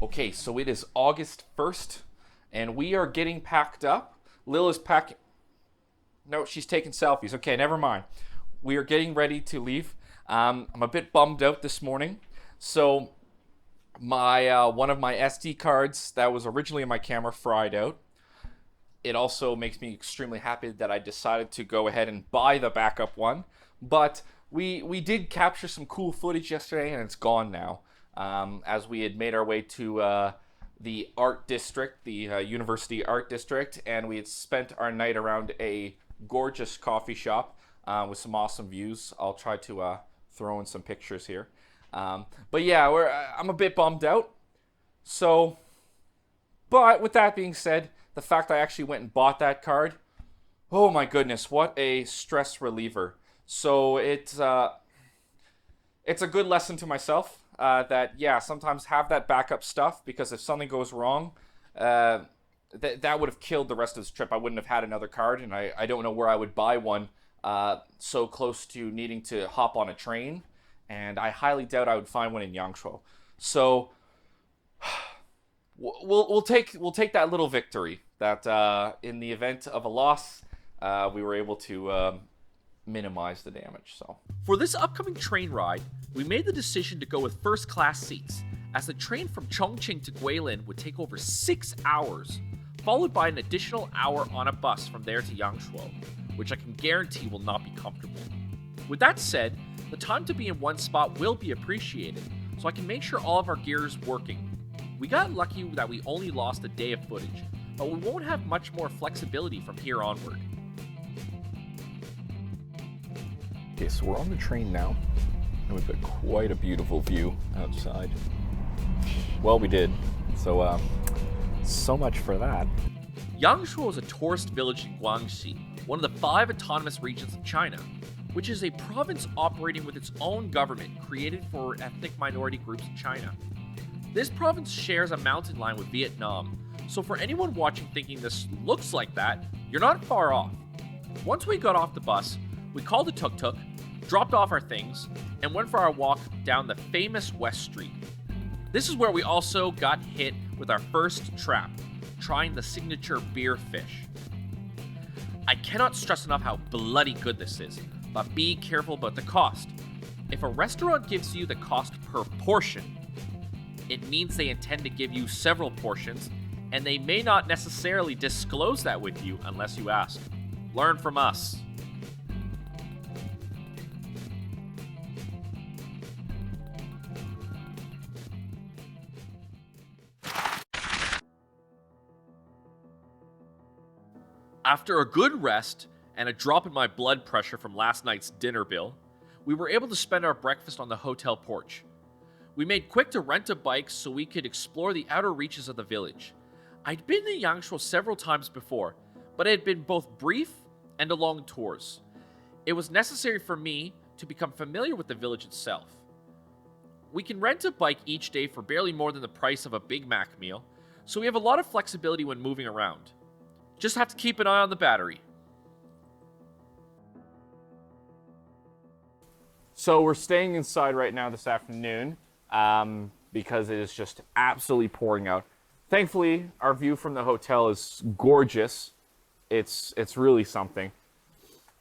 Okay, so it is August 1st, and we are getting packed up. Lil is packing. No, she's taking selfies. Okay, never mind. We are getting ready to leave. I'm a bit bummed out this morning. So, my one of my SD cards that was originally in my camera fried out. It also makes me extremely happy that I decided to go ahead and buy the backup one. But we did capture some cool footage yesterday, and it's gone now. As we had made our way to the art district, the university art district, and we had spent our night around a gorgeous coffee shop with some awesome views. I'll try to throw in some pictures here. But yeah, I'm a bit bummed out. So, but with that being said, the fact I actually went and bought that card, oh my goodness, what a stress reliever. So it's a good lesson to myself. That yeah, sometimes have that backup stuff, because if something goes wrong, that would have killed the rest of this trip. I wouldn't have had another card, and I don't know where I would buy one so close to needing to hop on a train, and I highly doubt I would find one in Yangshuo. So we'll take that little victory that in the event of a loss, we were able to minimize the damage. So for this upcoming train ride, we made the decision to go with first class seats, as the train from Chongqing to Guilin would take over 6 hours, followed by an additional hour on a bus from there to Yangshuo, which I can guarantee will not be comfortable. With that said, the time to be in one spot will be appreciated, so I can make sure all of our gear is working. We got lucky that we only lost a day of footage, but we won't have much more flexibility from here onward. okay, so we're on the train now, and we've got quite a beautiful view outside. Well, we did. So much for that. Yangshuo is a tourist village in Guangxi, one of the 5 autonomous regions of China, which is a province operating with its own government created for ethnic minority groups in China. This province shares a mountain line with Vietnam, so for anyone watching thinking this looks like that, you're not far off. Once we got off the bus, we called a tuk-tuk, dropped off our things, and went for our walk down the famous West Street. This is where we also got hit with our first trap, trying the signature beer fish. I cannot stress enough how bloody good this is, but be careful about the cost. If a restaurant gives you the cost per portion, it means they intend to give you several portions, and they may not necessarily disclose that with you unless you ask. Learn from us. After a good rest and a drop in my blood pressure from last night's dinner bill, we were able to spend our breakfast on the hotel porch. We made quick to rent a bike so we could explore the outer reaches of the village. I'd been to Yangshuo several times before, but it had been both brief and along tours. It was necessary for me to become familiar with the village itself. We can rent a bike each day for barely more than the price of a Big Mac meal, so we have a lot of flexibility when moving around. Just have to keep an eye on the battery. So we're staying inside right now this afternoon because it is just absolutely pouring out. Thankfully, our view from the hotel is gorgeous. It's really something.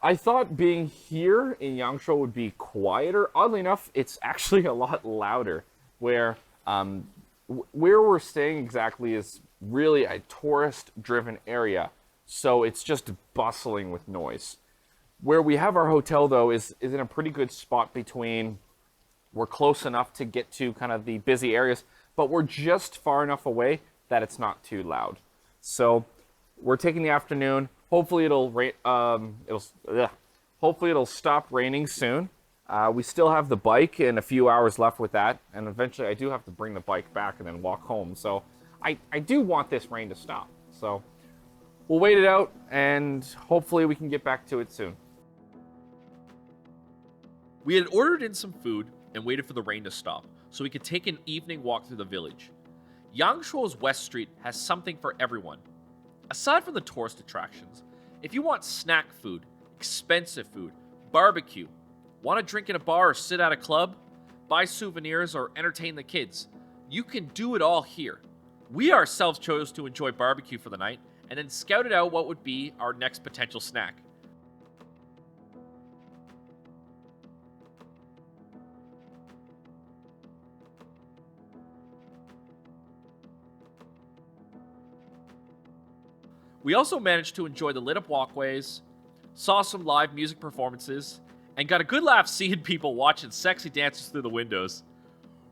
I thought being here in Yangshuo would be quieter. Oddly enough, it's actually a lot louder. Where we're staying exactly is really a tourist-driven area, so it's just bustling with noise. Where we have our hotel, though, is in a pretty good spot between. We're close enough to get to kind of the busy areas, but we're just far enough away that it's not too loud. So we're taking the afternoon. Hopefully it'll rain. Hopefully it'll stop raining soon. We still have the bike and a few hours left with that, and eventually I do have to bring the bike back and then walk home. So I do want this rain to stop. So we'll wait it out, and hopefully we can get back to it soon. We had ordered in some food and waited for the rain to stop so we could take an evening walk through the village. Yangshuo's West Street has something for everyone. Aside from the tourist attractions, if you want snack food, expensive food, barbecue, want to drink in a bar or sit at a club, buy souvenirs or entertain the kids, You can do it all here. We ourselves chose to enjoy barbecue for the night and then scouted out what would be our next potential snack. We also managed to enjoy the lit up walkways, saw some live music performances, and got a good laugh seeing people watching sexy dances through the windows.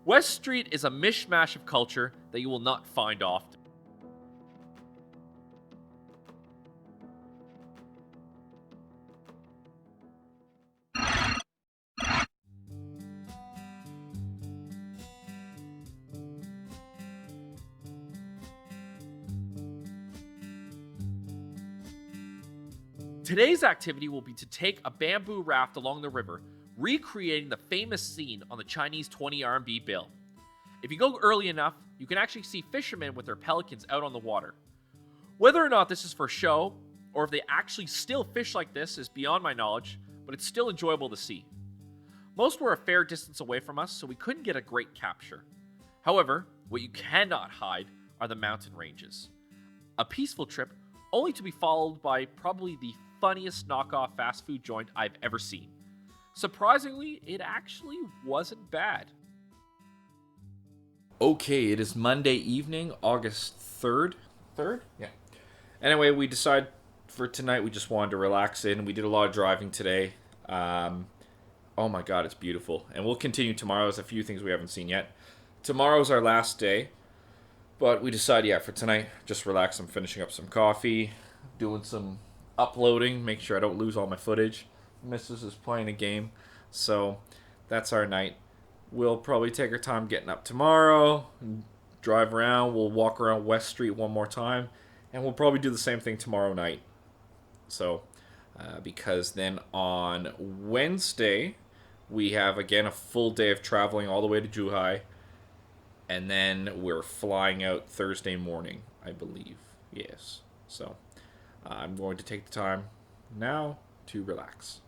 West Street is a mishmash of culture that you will not find often. Today's activity will be to take a bamboo raft along the river, recreating the famous scene on the Chinese 20 RMB bill. If you go early enough, you can actually see fishermen with their pelicans out on the water. Whether or not this is for show, or if they actually still fish like this is beyond my knowledge, but it's still enjoyable to see. Most were a fair distance away from us, so we couldn't get a great capture. However, what you cannot hide are the mountain ranges. A peaceful trip, only to be followed by probably the funniest knockoff fast food joint I've ever seen. Surprisingly, it actually wasn't bad. Okay, it is Monday evening, August 3rd. 3rd? Yeah. Anyway, we decided for tonight we just wanted to relax in. We did a lot of driving today. Oh my god, it's beautiful. And we'll continue tomorrow. There's a few things we haven't seen yet. Tomorrow's our last day. But we decided, for tonight, just relax. I'm finishing up some coffee, doing some uploading, make sure I don't lose all my footage. Mrs. is playing a game, so that's our night. We'll probably take our time getting up tomorrow, drive around, we'll walk around West Street one more time, and we'll probably do the same thing tomorrow night. So, because then on Wednesday, we have again a full day of traveling all the way to Zhuhai, and then we're flying out Thursday morning, I believe. Yes, so I'm going to take the time now to relax.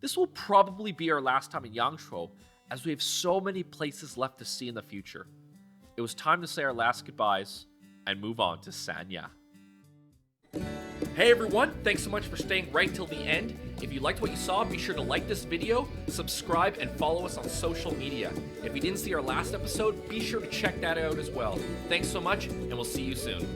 This will probably be our last time in Yangshuo, as we have so many places left to see in the future. It was time to say our last goodbyes and move on to Sanya. Hey everyone, thanks so much for staying right till the end. If you liked what you saw, be sure to like this video, subscribe, and follow us on social media. If you didn't see our last episode, be sure to check that out as well. Thanks so much, and we'll see you soon.